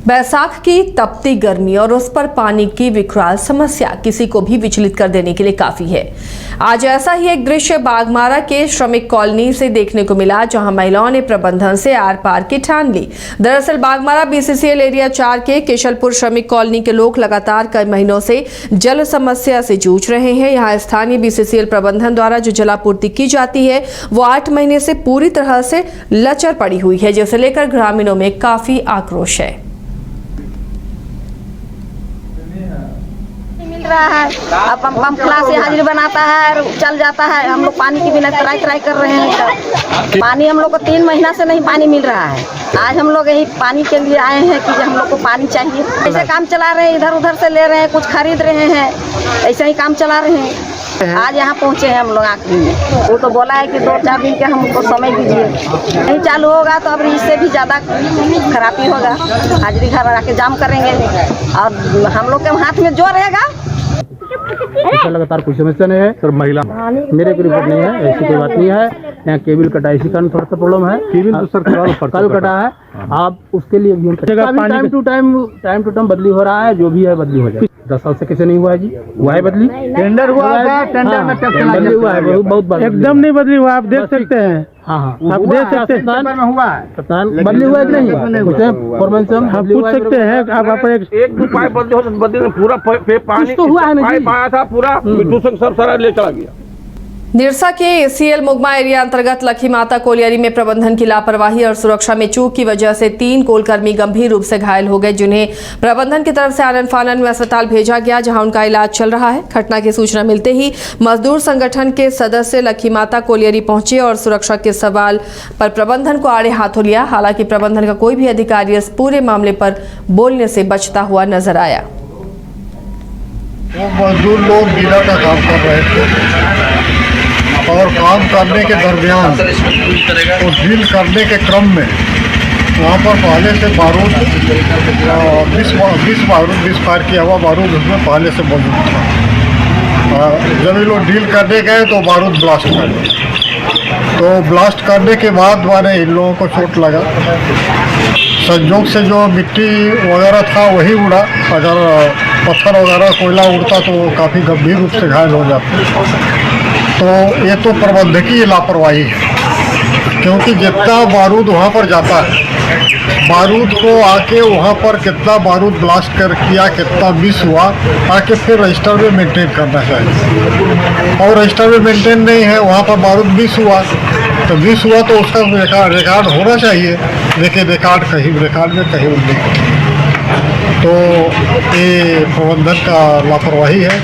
बैसाख की तपती गर्मी और उस पर पानी की विकराल समस्या किसी को भी विचलित कर देने के लिए काफी है। आज ऐसा ही एक दृश्य बागमारा के श्रमिक कॉलोनी से देखने को मिला, जहां महिलाओं ने प्रबंधन से आर पार की ठान ली। दरअसल बागमारा BCCL एरिया 4 के केशलपुर श्रमिक कॉलोनी के लोग लगातार कई महीनों से जल समस्या से जूझ रहे हैं। यहाँ स्थानीय BCCL प्रबंधन द्वारा जो जलापूर्ति की जाती है वो 8 महीने से पूरी तरह से लचर पड़ी हुई है, जिसे लेकर ग्रामीणों में काफी आक्रोश है। रहा है अब पंप क्लास से हाजिरी बनाता है और चल जाता है। हम लोग पानी के बिना ट्राई कर रहे हैं। पानी हम लोग को 3 महीना से नहीं पानी मिल रहा है। आज हम लोग यही पानी के लिए आए हैं कि हम लोग को पानी चाहिए। ऐसे काम चला रहे हैं, इधर उधर से ले रहे हैं, कुछ खरीद रहे हैं, ऐसे ही काम चला रहे हैं। आज यहाँ पहुँचे हैं हम लोग आखिरी में। वो तो बोला है कि 2-4 दिन के हमको समय दीजिए, नहीं चालू होगा तो अब इससे भी ज़्यादा खराबी होगा। हाजिरी घर आके जाम करेंगे और हम लोग के हाथ में जो रहेगा। लगातार कोई समस्या नहीं है सर। महिला मेरे को रिपोर्ट नहीं है, ऐसी कोई बात नहीं है। यहाँ केबल कटा इसी कारण थोड़ा सा प्रॉब्लम है। केबल तो सर कल कटा है, आप उसके लिए टाइम टू टाइम बदली हो रहा है। जो भी है बदली हो जाए। 10 साल से कैसे नहीं हुआ है जी? हुआ है बदली, टेंडर हुआ है, टेंडर में बदली हुआ है, बहुत बार एकदम नहीं बदली हुआ। आप देख सकते हैं। हाँ, आप देख सकते हैं हुआ है, बदली हुआ है कि नहीं? आप पूछ सकते हैं। आप अपने एक दो पाइप बदली हो तो बदली पूरा पानी तो हुआ है ना, पाइप आया था पूरा मिट्टू से सब सारा ले चला गया। निरसा के ACL मुगमा एरिया अंतर्गत लखी माता कोलियरी में प्रबंधन की लापरवाही और सुरक्षा में चूक की वजह से 3 कोलकर्मी गंभीर रूप से घायल हो गए, जिन्हें प्रबंधन की तरफ से आनन फानन में अस्पताल भेजा गया, जहां उनका इलाज चल रहा है। घटना की सूचना मिलते ही मजदूर संगठन के सदस्य लखी माता कोलियरी पहुंचे और सुरक्षा के सवाल पर प्रबंधन को आड़े हाथों लिया। हालांकि प्रबंधन का कोई भी अधिकारी इस पूरे मामले पर बोलने से बचता हुआ नजर आया। वो मजदूर लोग डीलर का काम कर रहे थे और काम करने के दरमियान वो ड्रिल करने के क्रम में वहाँ पर पहले से बारूद 20 फायर किया हुआ बारूद उसमें पहले से मौजूद था। जब ये लोग ड्रिल करने गए तो बारूद ब्लास्ट कर गया। तो ब्लास्ट करने के बाद वाले इन लोगों को चोट लगा। संयोग से जो मिट्टी वगैरह था वही उड़ा। अगर पत्थर वगैरह कोयला उड़ता तो काफ़ी गंभीर रूप से घायल हो जाते। तो ये तो प्रबंधकीय लापरवाही है, क्योंकि जितना बारूद वहाँ पर जाता है, बारूद को आके वहाँ पर कितना बारूद ब्लास्ट किया, कितना मिस हुआ, आके फिर रजिस्टर में मेंटेन करना चाहिए। और रजिस्टर में मेंटेन नहीं है, वहाँ पर बारूद मिस हुआ तो उसका रिकॉर्ड होना चाहिए, लेकिन रिकॉर्ड में कहीं नहीं। तो ये प्रबंधन का लापरवाही है।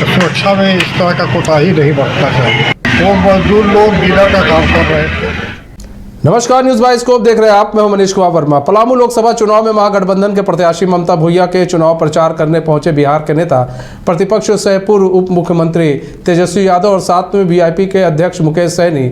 सुरक्षा में इस तरह का कोताही नहीं बरतना चाहिए। वो मजदूर लोग डीलर का काम कर रहे थे। नमस्कार, न्यूज बाय स्कोप देख रहे हैं आप। मैं हूं मनीष कुमार वर्मा। पलामू लोकसभा चुनाव में महागठबंधन के प्रत्याशी ममता भूया के चुनाव प्रचार करने पहुंचे बिहार के नेता प्रतिपक्ष सह पूर्व उप मुख्यमंत्री तेजस्वी यादव और साथ में VIP के अध्यक्ष मुकेश सहनी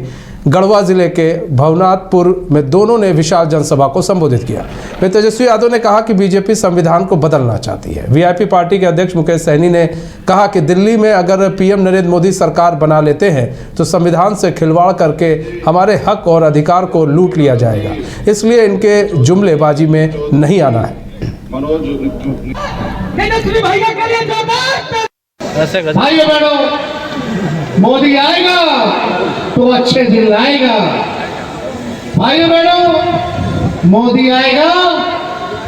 गढ़वा जिले के भवनाथपुर में दोनों ने विशाल जनसभा को संबोधित किया। वे तेजस्वी यादव ने कहा कि बीजेपी संविधान को बदलना चाहती है। VIP पार्टी के अध्यक्ष मुकेश सहनी ने कहा कि दिल्ली में अगर PM नरेंद्र मोदी सरकार बना लेते हैं तो संविधान से खिलवाड़ करके हमारे हक और अधिकार को लूट लिया जाएगा, इसलिए इनके जुमलेबाजी में नहीं आना है। भाइयों बहनों, मोदी आएगा तो अच्छे दिन लाएगा। भाइयों बहनों, मोदी आएगा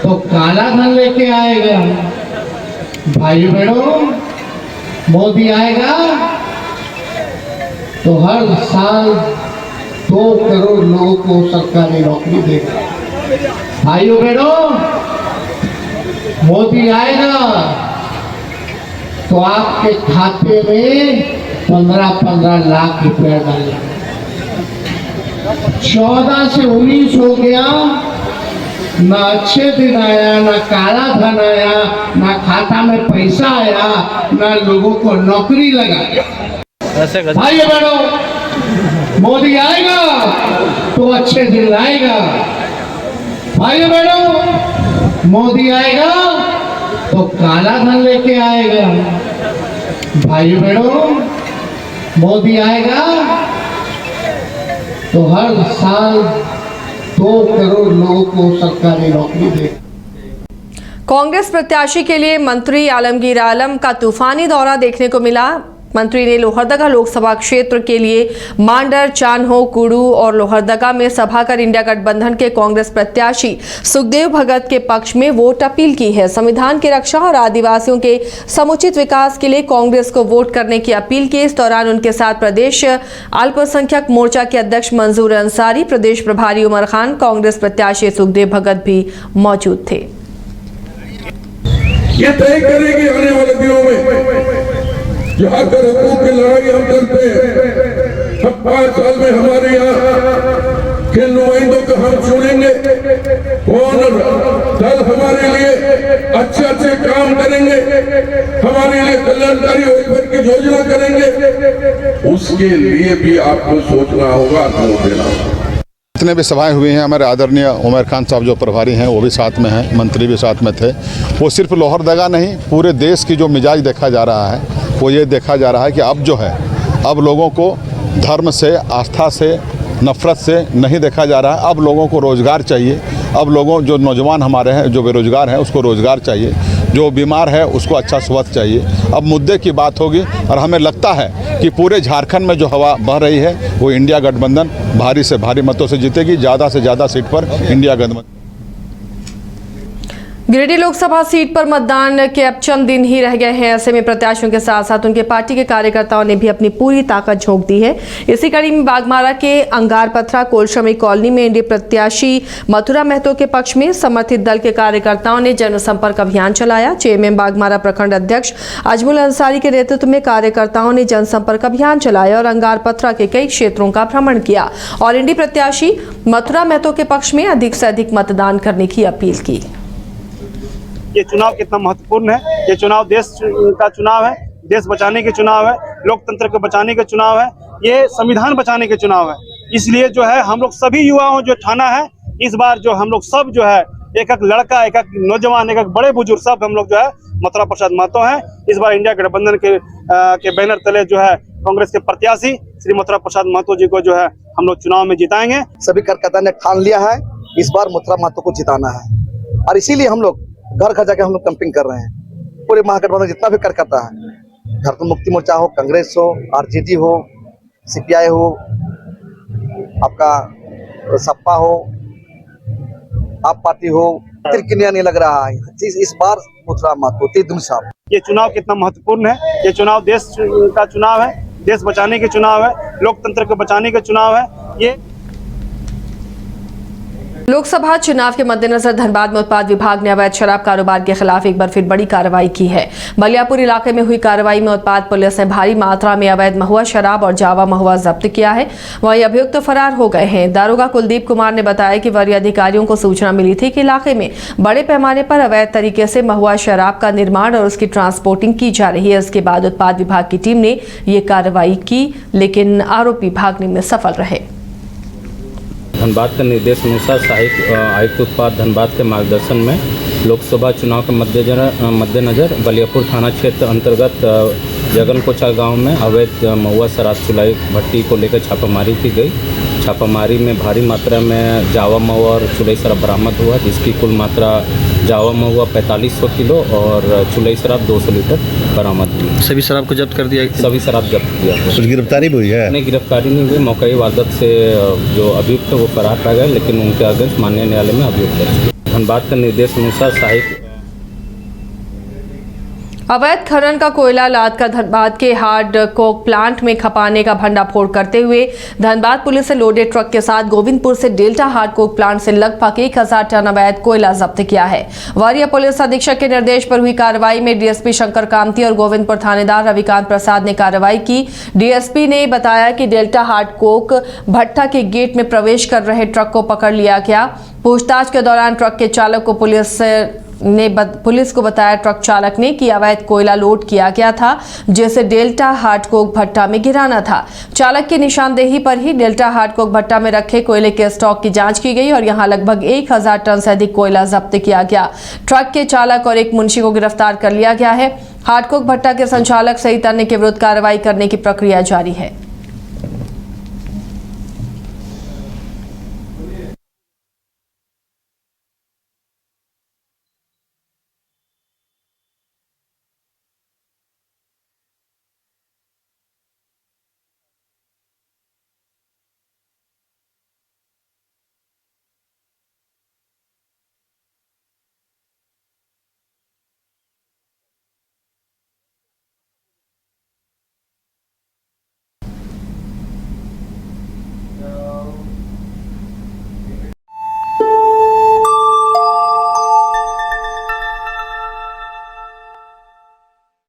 तो काला धन लेके आएगा। भाइयों बहनों, मोदी आएगा तो हर साल 2 करोड़ लोगों को सरकारी नौकरी देगा। भाइयों बहनों, मोदी आएगा तो आपके खाते में 15-15 लाख रुपया डालेगा। 14 से 19 हो गया, ना अच्छे दिन आया, ना काला धन आया, ना खाता में पैसा आया, ना लोगों को नौकरी लगा। भाइयों बहनों, मोदी आएगा तो अच्छे दिन लाएगा। भाइयों बहनों, मोदी आएगा तो काला धन लेके आएगा। भाइयों बहनों, मोदी आएगा तो हर साल 2 करोड़ लोगों को सरकारी नौकरी देगा। कांग्रेस प्रत्याशी के लिए मंत्री आलमगीर आलम का तूफानी दौरा देखने को मिला। मंत्री ने लोहरदगा लोकसभा क्षेत्र के लिए मांडर, चान्हो, कुड़ू और लोहरदगा में सभा कर इंडिया गठबंधन के कांग्रेस प्रत्याशी सुखदेव भगत के पक्ष में वोट अपील की है। संविधान की रक्षा और आदिवासियों के समुचित विकास के लिए कांग्रेस को वोट करने की अपील की। इस दौरान उनके साथ प्रदेश अल्पसंख्यक मोर्चा के अध्यक्ष मंजूर अंसारी, प्रदेश प्रभारी उमर खान, कांग्रेस प्रत्याशी सुखदेव भगत भी मौजूद थे। ये तय करेगी आने वाले दिनों में जहाँ कर हकूक की लड़ाई हम करते हैं। हम 5 साल में हमारे यहाँ के नुमाइंदों को हम चुनेंगे, कौन दल हमारे लिए अच्छे काम करेंगे, हमारे लिए कल्याणकारी की योजना करेंगे, उसके लिए भी आपको सोचना होगा, वोट देना होगा। जितने भी सभाएं हुई हैं, हमारे आदरणीय उमर खान साहब जो प्रभारी हैं वो भी साथ में हैं, मंत्री भी साथ में थे। वो सिर्फ लोहरदगा नहीं, पूरे देश की जो मिजाज देखा जा रहा है वो ये देखा जा रहा है कि अब जो है, अब लोगों को धर्म से, आस्था से, नफरत से नहीं देखा जा रहा है। अब लोगों को रोज़गार चाहिए। अब लोगों, जो नौजवान हमारे हैं, जो बेरोजगार हैं, उसको रोज़गार चाहिए। जो बीमार है उसको अच्छा स्वास्थ्य चाहिए। अब मुद्दे की बात होगी और हमें लगता है कि पूरे झारखंड में जो हवा बह रही है वो इंडिया गठबंधन भारी से भारी मतों से जीतेगी। ज़्यादा से ज़्यादा सीट पर इंडिया गठबंधन। गिरिडीह लोकसभा सीट पर मतदान के अब चंद दिन ही रह गए हैं। ऐसे में प्रत्याशियों के साथ साथ उनके पार्टी के कार्यकर्ताओं ने भी अपनी पूरी ताकत झोंक दी है। इसी कड़ी में बागमारा के अंगारपत्थरा कोल श्रमिक कॉलोनी में एनडीए प्रत्याशी मथुरा महतो के पक्ष में समर्थित दल के कार्यकर्ताओं ने जनसंपर्क अभियान चलाया। चेयरमैन बागमारा प्रखंड अध्यक्ष अजमुल अंसारी के नेतृत्व में कार्यकर्ताओं ने जनसंपर्क अभियान चलाया और अंगारपत्थरा के कई क्षेत्रों का भ्रमण किया और एनडीए प्रत्याशी मथुरा महतो के पक्ष में अधिक से अधिक मतदान करने की अपील की। ये चुनाव कितना महत्वपूर्ण है। ये चुनाव देश का चुनाव है, देश बचाने के चुनाव है, लोकतंत्र को बचाने के चुनाव है, ये संविधान बचाने के चुनाव है। इसलिए जो है हम लोग सभी युवाओं जो ठाना है, इस बार जो हम लोग सब जो है, एक एक लड़का, एक एक नौजवान, एक एक बड़े बुजुर्ग, सब हम लोग जो है मथुरा प्रसाद महतो हैं। इस बार इंडिया गठबंधन के बैनर तले जो है कांग्रेस के प्रत्याशी श्री मथुरा प्रसाद महतो जी को जो है हम लोग चुनाव में जिताएंगे। सभी कार्यकर्ता ने ठान लिया है इस बार मथुरा महतो को जिताना है और इसीलिए हम लोग घर घर जाके हम लोग कैंपिंग कर रहे हैं। पूरे महागठबंधन जितना भी कार्यकर्ता है, झारखंड मुक्ति मोर्चा हो, कांग्रेस हो, आरजेडी हो, सीपीआई हो, आपका सपा हो, आप पार्टी हो, तिरकिनिया नहीं लग रहा है। इस बार मथुरा महतो तीन साहब। ये चुनाव कितना महत्वपूर्ण है। ये चुनाव देश का चुनाव है, देश बचाने के चुनाव है, लोकतंत्र को बचाने के चुनाव है। ये लोकसभा चुनाव के मद्देनजर धनबाद में उत्पाद विभाग ने अवैध शराब कारोबार के खिलाफ एक बार फिर बड़ी कार्रवाई की है। बलियापुर इलाके में हुई कार्रवाई में उत्पाद पुलिस ने भारी मात्रा में अवैध महुआ शराब और जावा महुआ जब्त किया है। वहीं अभियुक्त फरार हो गए हैं। दारोगा कुलदीप कुमार ने बताया कि वरीय अधिकारियों को सूचना मिली थी कि इलाके में बड़े पैमाने पर अवैध तरीके से महुआ शराब का निर्माण और उसकी ट्रांसपोर्टिंग की जा रही है। इसके बाद उत्पाद विभाग की टीम ने ये कार्रवाई की, लेकिन आरोपी भागने में सफल रहे। धनबाद के निर्देश अनुसार सहायक आयुक्त उत्पाद धनबाद के मार्गदर्शन में लोकसभा चुनाव के मद्देनजर बलियापुर थाना क्षेत्र अंतर्गत जगनकोचा गांव में अवैध महुआ शराब चुलाई भट्टी को लेकर छापामारी की गई। छापामारी में भारी मात्रा में जावा महुआ और चुलाई शराब बरामद हुआ, जिसकी कुल मात्रा जावा महुआ 4500 किलो और चुलाई शराब 200 लीटर बरामद हुई। सभी शराब को जब्त कर दिया? सभी शराब जब्त किया। कुछ गिरफ्तारी भी हुई है? नहीं, गिरफ्तारी नहीं हुई। मौके वारदात से जो अभियुक्त वो फरार पा गए, लेकिन उनके अगेंस्ट माननीय न्यायालय में अभियुक्त दर्ज। धनबाद के निर्देश अनुसार सहायक अवैध खनन का कोयला लाद कर धनबाद के हार्ड कोक प्लांट में खपाने का भंडाफोड़ करते हुए धनबाद पुलिस ने लोडेड ट्रक के साथ गोविंदपुर से डेल्टा हार्ड कोक प्लांट से लगभग 1000 टन अवैध कोयला जब्त किया है। वरीय पुलिस अधीक्षक के निर्देश पर हुई कार्रवाई में डीएसपी शंकर कामती और गोविंदपुर थानेदार रविकांत प्रसाद ने कार्रवाई की। डीएसपी ने बताया कि डेल्टा हार्ड कोक भट्टा के गेट में प्रवेश कर रहे ट्रक को पकड़ लिया गया। पूछताछ के दौरान ट्रक के चालक को पुलिस को बताया ट्रक चालक ने कि अवैध कोयला लोड किया गया था, जिसे डेल्टा हार्ड कोक भट्टा में गिराना था। चालक की निशानदेही पर ही डेल्टा हार्ड कोक भट्टा में रखे कोयले के स्टॉक की जांच की गई और यहां लगभग 1000 टन से अधिक कोयला जब्त किया गया। ट्रक के चालक और एक मुंशी को गिरफ्तार कर लिया गया है। हार्ड कोक भट्टा के संचालक सहित अन्य के विरुद्ध कार्रवाई करने की प्रक्रिया जारी है।